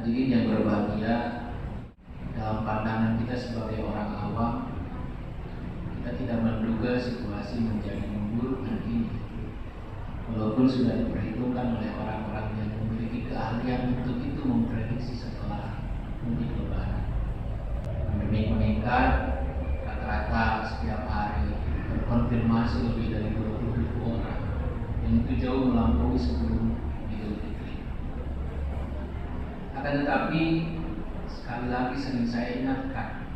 Hadirin yang berbahagia, dalam pandangan kita sebagai orang awam, kita tidak menduga situasi menjadi memburuk nanti, walaupun sudah diperhitungkan oleh orang-orang yang memiliki keahlian untuk itu memprediksi setelah mudik lebaran. Pandemi meningkat, rata-rata setiap hari terkonfirmasi lebih dari 20.000 orang, yang itu jauh melampaui sebelum Idul Fitri. Akan tetapi sekali lagi sering saya ingatkan,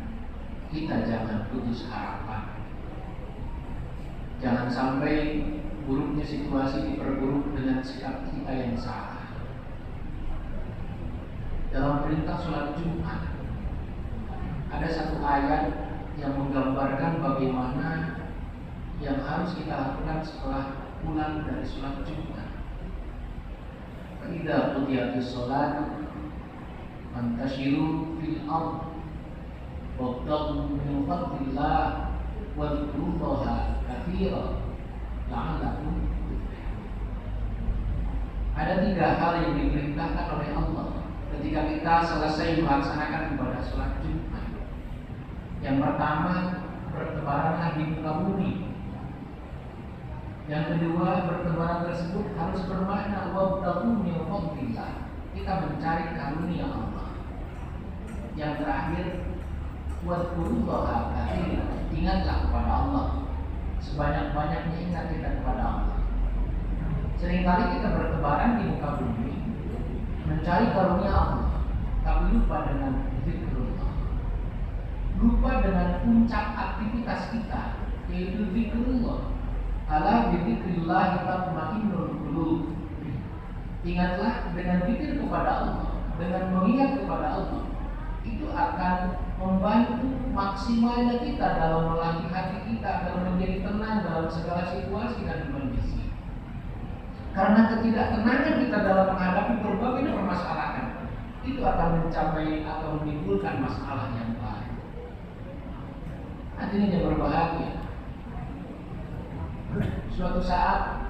kita jangan putus harapan. Jangan sampai buruknya situasi diperburuk dengan sikap kita yang salah. Dalam perintah sholat Jumat ada satu ayat yang menggambarkan bagaimana yang harus kita lakukan setelah pulang dari sholat Jumat. Idza qudiyatis sholat fantashiru fil ardh wabtaghu min fadlillah wadhkurullaha katsiran la'allakum tuflihun. Ada 3 hal yang diperintahkan oleh Allah ketika kita selesai melaksanakan ibadah sholat Jumat. Yang pertama, bertebaranlah di muka bumi. Yang kedua, bertebaran tersebut harus bermakna wabtaghu min fadlillah, kita mencari karunia Allah. Yang terakhir, wadhkurullaha katsiran, ingatlah kepada Allah, sebanyak-banyaknya ingat kita kepada Allah. Seringkali kita bertebaran di muka bumi mencari karunia Allah, tapi lupa dengan zikrullah, lupa dengan puncak aktivitas kita, yaitu zikrullah. Ala bizikrillah tatma'innul qulub. Ingatlah, dengan zikir kepada Allah, dengan mengingat kepada Allah, itu akan membantu maksimalnya kita dalam melatih hati kita agar menjadi tenang dalam segala situasi dan kondisi. Karena ketidaktenangan kita dalam menghadapi berbagai permasalahan, itu akan mencapai atau menimbulkan masalah yang baru. Hadirin yang berbahagia, suatu saat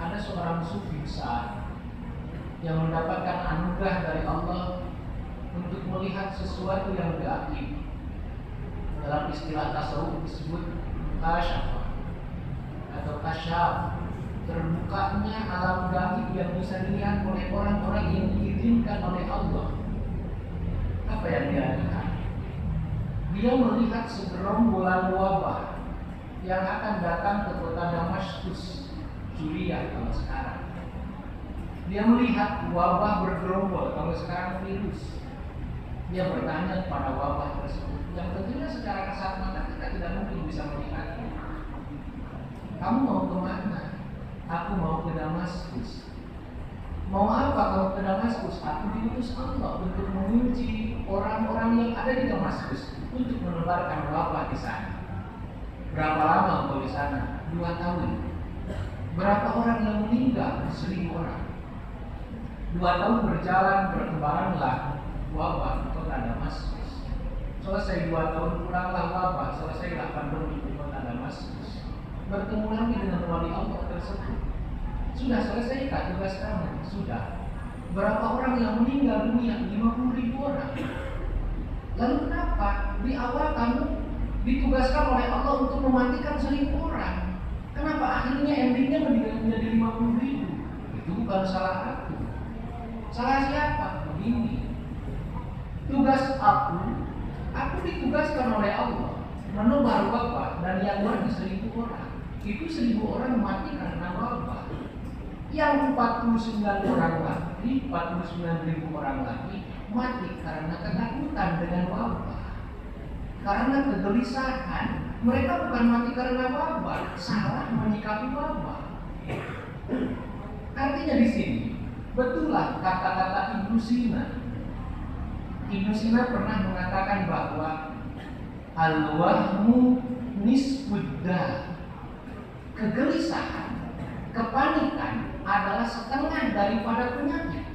ada seorang sufi besar yang mendapatkan anugerah dari Allah untuk melihat sesuatu yang gaib. Dalam istilah tasawuf disebut kasyaf atau kasyaf, terbukanya alam gaib yang bisa dilihat oleh orang-orang yang diizinkan oleh Allah. Apa yang dia lihat? Dia melihat segerombolan wabah yang akan datang ke kota Damaskus, Suriah kalau sekarang. Dia melihat wabah bergerombol, kalau sekarang virus. Dia bertanya kepada wabah tersebut, yang tentunya secara kasat mata kita tidak mungkin bisa melihatnya. Kamu mau kemana? Aku mau ke Damaskus. Mau apa kamu ke Damaskus? Aku diutus Allah untuk menguji orang-orang yang ada di Damaskus untuk menebarkan wabah di sana. Berapa lama engkau di sana? 2 tahun. Berapa orang yang meninggal? 1.000 orang. 2 tahun berjalan, bertebaranlah wabah di kota Damaskus. Selesai 2 tahun, pulanglah wabah, selesailah pandemi di kota Damaskus. Bertemu lagi dengan wali Allah tersebut. Sudah selesaikah tugas kamu? Sudah. Berapa orang yang meninggal dunia? 50.000 orang. Lalu kenapa di awal kamu ditugaskan oleh Allah untuk mematikan 1.000 orang? Kenapa akhirnya endingnya menjadi 50.000? Itu bukan salah aku. Salah siapa? Begini. Tugas aku ditugaskan oleh Allah menebar wabah, dan yang mati 1.000 orang. Itu 1.000 orang mati karena wabah. Yang 49 orang lagi, 49.000 orang lagi mati karena ketakutan dengan wabah, karena kegelisahan. Mereka bukan mati karena wabah, salah menyikapi wabah. Artinya di sini betullah kata-kata Ibnu Sina. Ibnu Sina pernah mengatakan bahwa al-wahmu nisfudda, kegelisahan, kepanikan adalah setengah daripada penyakit.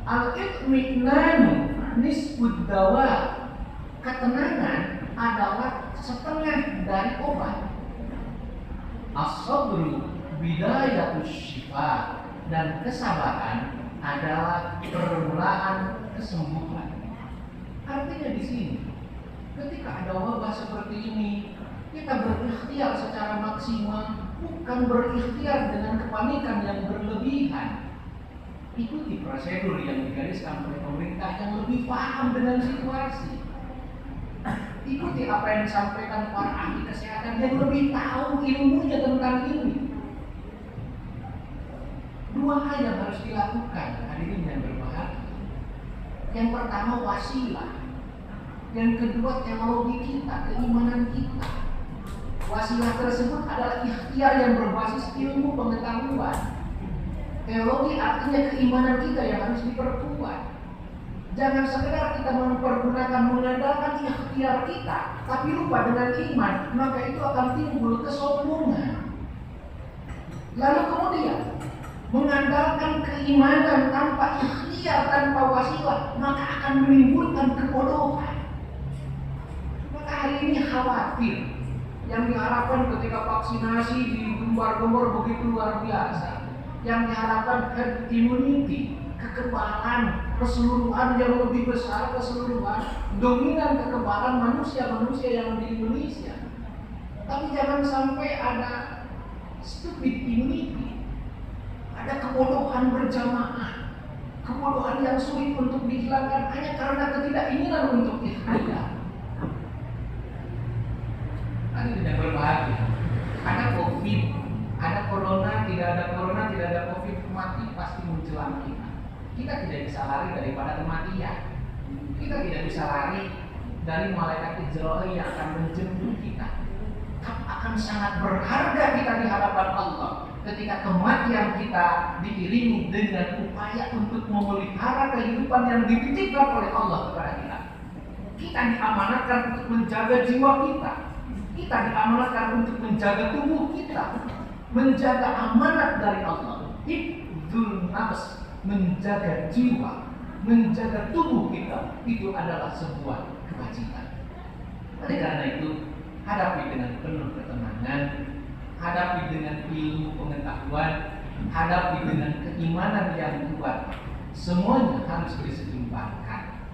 Al-itminanu nisfuddawa, ketenangan adalah setengah dari obat. As-sabru bidayatus syifa, dan kesabaran adalah permulaan kesembuhan. Artinya di sini, ketika ada wabah seperti ini, kita berikhtiar secara maksimal, bukan berikhtiar dengan kepanikan yang berlebihan. Ikuti prosedur yang digariskan oleh pemerintah yang lebih paham dengan situasi. Ikuti apa yang disampaikan para ahli kesehatan yang lebih tahu ilmunya tentang ini. Dua hal yang harus dilakukan hadirin yang berbahagia. Yang pertama wasilah, yang kedua teknologi kita, keimanan kita. Wasilah tersebut adalah ikhtiar yang berbasis ilmu pengetahuan. Teologi artinya keimanan kita yang harus diperkuat. Jangan sekedar kita mengandalkan ikhtiar kita, tapi lupa dengan iman, maka itu akan timbul kesombongan. Lalu kemudian mengandalkan keimanan tanpa ikhtiar, tanpa wasilah, maka akan menimbulkan kebodohan. Maka hari ini khawatir yang diharapkan ketika vaksinasi digembar-gembar begitu luar biasa. Yang diharapkan herd immunity, kekebalan keseluruhan yang lebih besar, keseluruhan dominan kekebalan manusia-manusia yang di Indonesia. Tapi jangan sampai ada stupid immunity, ada kebodohan berjamaah, kebodohan yang sulit untuk dihilangkan hanya karena ketidakinginan untuk ikhtiar. Tadi tidak berbahagia. Ada COVID, ada corona, tidak ada COVID, mati pasti menjelang kita. Kita tidak bisa lari daripada kematian. Kita tidak bisa lari dari malaikat Israel yang akan menjemput kita. Akan sangat berharga kita di hadapan Allah ketika kematian kita diiringi dengan upaya untuk memelihara kehidupan yang dititipkan oleh Allah kepada kita. Kita diamanatkan untuk menjaga jiwa kita. Kita diamanatkan untuk menjaga tubuh kita, menjaga amanat dari Allah. Hifdzul nafs, menjaga jiwa, menjaga tubuh kita, itu adalah sebuah kewajiban. Oleh karena itu, hadapi dengan penuh ketenangan, hadapi dengan ilmu pengetahuan, hadapi dengan keimanan yang kuat. Semuanya harus diseimbangkan.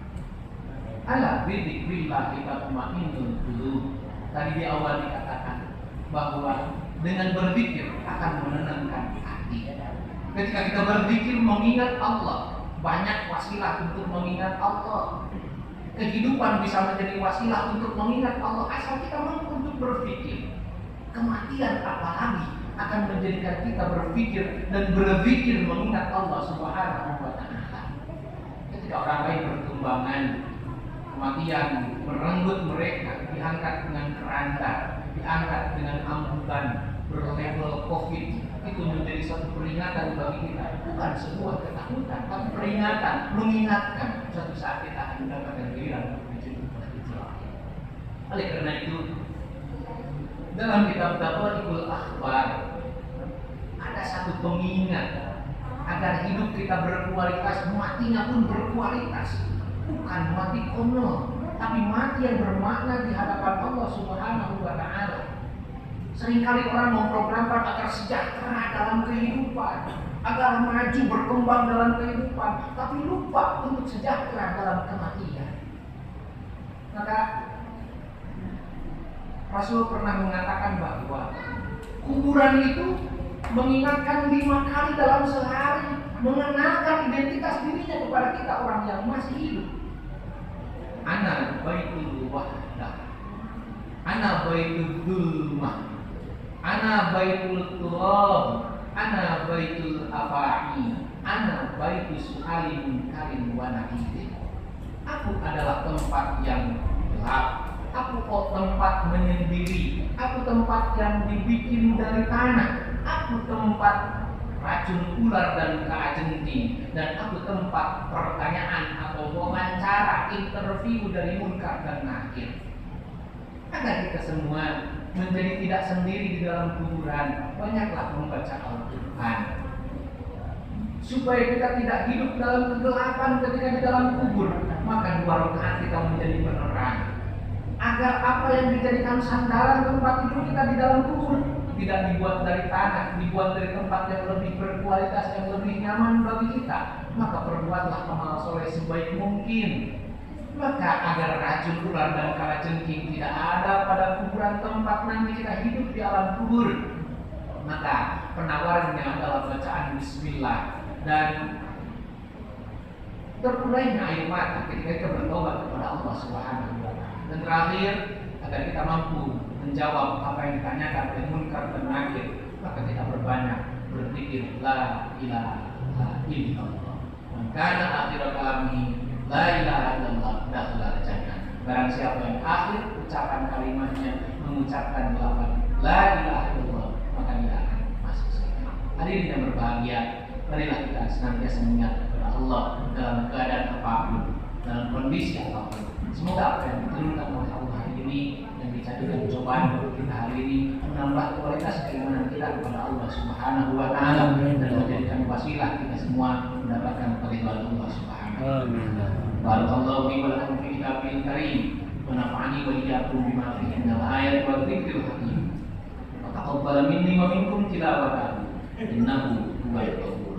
Ala bidzikrillah tatma'innul qulub. Tadi di awal dikatakan bahwa dengan berzikir akan menenangkan hati. Ketika kita berzikir mengingat Allah, banyak wasilah untuk mengingat Allah. Kehidupan bisa menjadi wasilah untuk mengingat Allah asal kita mampu untuk berpikir. Kematian apalagi akan menjadikan kita berpikir dan berzikir mengingat Allah Subhanahu wa Ta'ala. Ketika orang lain berkembangan, kematian merenggut mereka, diangkat dengan keranda, diangkat dengan ambulan berlabel COVID, itu menjadi suatu peringatan bagi kita, bukan sebuah ketakutan, tapi peringatan, mengingatkan suatu saat kita akan mendapatkan giliran dijemput oleh Israel. Oleh karena itu, dalam kitab Tabarikul Akhbar ada satu pengingat agar hidup kita berkualitas, matinya pun berkualitas, bukan mati konyol, tapi mati yang bermakna di hadapan Allah Subhanahu wa Ta'ala. Seringkali orang memprogramkan agar sejahtera dalam kehidupan, agar maju berkembang dalam kehidupan, tapi lupa untuk sejahtera dalam kematian. Maka Rasul pernah mengatakan bahwa kuburan itu mengingatkan 5 kali dalam sehari, mengenalkan identitas dirinya kepada kita orang yang masih hidup. Ana baitul wahdah, ana baitul dhulmah, ana baitul turab, ana baitul afa'i, ana baitul su'alin karim wa nakidin. Aku adalah tempat yang gelap, aku tempat menyendiri, aku tempat yang dibikin dari tanah, aku tempat racun ular dan keajenti, dan aku tempat pertanyaan atau wawancara, interview dari munkar dan nakir. Agar kita semua menjadi tidak sendiri di dalam kuburan, banyaklah membaca Al-Quran, supaya kita tidak hidup dalam kegelapan ketika di dalam kubur. Maka 2 rakaat kita menjadi penerang, agar apa yang dijadikan sandaran tempat tidur kita di dalam kubur tidak dibuat dari tanah, dibuat dari tempat yang lebih berkualitas, yang lebih nyaman bagi kita, maka perbuatlah amal soleh sebaik mungkin. Maka agar racun ular dan kalajengking tidak ada pada kuburan tempat nanti kita hidup di alam kubur, maka penawarannya adalah bacaan Bismillah dan terulainya air mata ketika kita bertobat kepada Allah Subhanahu wa Ta'ala. Dan terakhir, agar kita mampu menjawab apa yang ditanyakan oleh Munkar dan Nakir, maka kita berbanyak berzikir la ilaha illallah. Karena akhir kami la ilaha illallah dakhala jannah. Barang siapa yang akhir ucapan kalimatnya mengucapkan lafaz la ilaha illallah, maka dia akan masuk surga. Hadirin yang berbahagia, marilah kita senantiasa mengingat kepada Allah dalam keadaan apapun, dalam kondisi apapun. Semoga apa yang diturunkan oleh Allah hari ini yang dijadikan cobaan bagi kita hari ini menambah kualitas keimanan kita kepada Allah Subhanahu wa Ta'ala dan menjadikan wasilah kita semua mendapatkan keridhaan Allah Subhanahu wa Ta'ala. Barakallahu fi wa lakum fi kitabil karim wa nafa'ani wa iyyakum bima fihi minal ayati wa dzikril hakim. Wa taqabbal minni wa minkum tilawatahu innahu huwal ghafurur